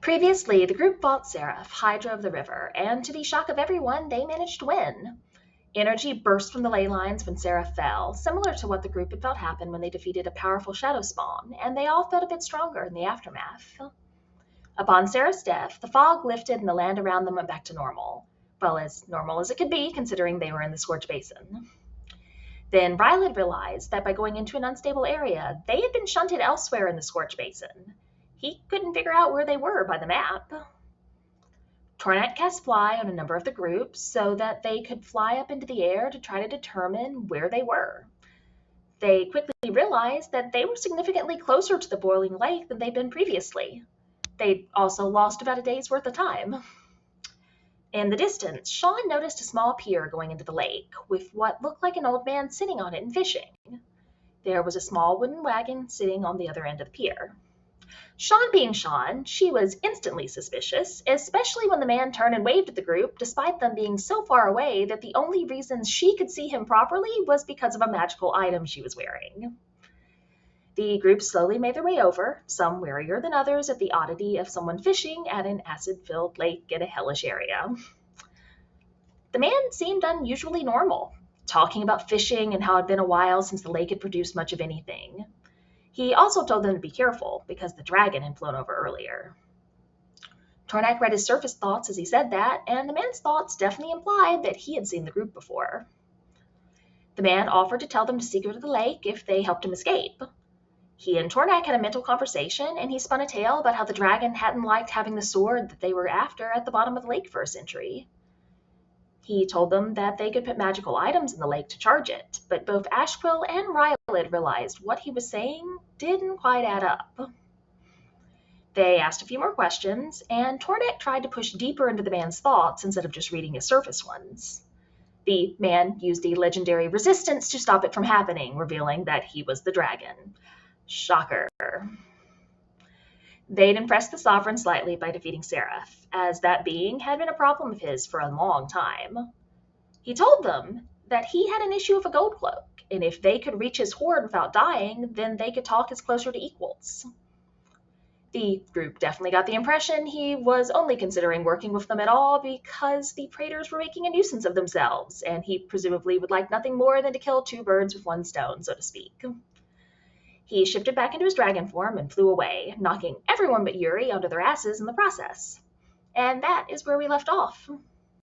Previously, the group fought Seraph, Hydra of the River, and to the shock of everyone, they managed to win. Energy burst from the ley lines when Seraph fell, similar to what the group had felt happen when they defeated a powerful shadow spawn, and they all felt a bit stronger in the aftermath. Upon Seraph's death, the fog lifted and the land around them went back to normal. Well, as normal as it could be, considering they were in the Scorch Basin. Then Rylid realized that by going into an unstable area, they had been shunted elsewhere in the Scorch Basin. He couldn't figure out where they were by the map. Tornak cast Fly on a number of the groups so that they could fly up into the air to try to determine where they were. They quickly realized that they were significantly closer to the boiling lake than they'd been previously. They'd also lost about a day's worth of time. In the distance, Sean noticed a small pier going into the lake, with what looked like an old man sitting on it and fishing. There was a small wooden wagon sitting on the other end of the pier. Sean being Sean, she was instantly suspicious, especially when the man turned and waved at the group, despite them being so far away that the only reason she could see him properly was because of a magical item she was wearing. The group slowly made their way over, some warier than others at the oddity of someone fishing at an acid-filled lake in a hellish area. The man seemed unusually normal, talking about fishing and how it had been a while since the lake had produced much of anything. He also told them to be careful, because the dragon had flown over earlier. Tornak read his surface thoughts as he said that, and the man's thoughts definitely implied that he had seen the group before. The man offered to tell them to secret to the lake if they helped him escape. He and Tornak had a mental conversation, and he spun a tale about how the dragon hadn't liked having the sword that they were after at the bottom of the lake for a century. He told them that they could put magical items in the lake to charge it, but both Ashquill and Rylid realized what he was saying didn't quite add up. They asked a few more questions, and Tornak tried to push deeper into the man's thoughts instead of just reading his surface ones. The man used the legendary resistance to stop it from happening, revealing that he was the dragon. Shocker. They'd impressed the Sovereign slightly by defeating Seraph, as that being had been a problem of his for a long time. He told them that he had an issue with a gold cloak, and if they could reach his hoard without dying, then they could talk as closer to equals. The group definitely got the impression he was only considering working with them at all because the Praetors were making a nuisance of themselves, and he presumably would like nothing more than to kill two birds with one stone, so to speak. He shifted back into his dragon form and flew away, knocking everyone but Yuri onto their asses in the process. And that is where we left off.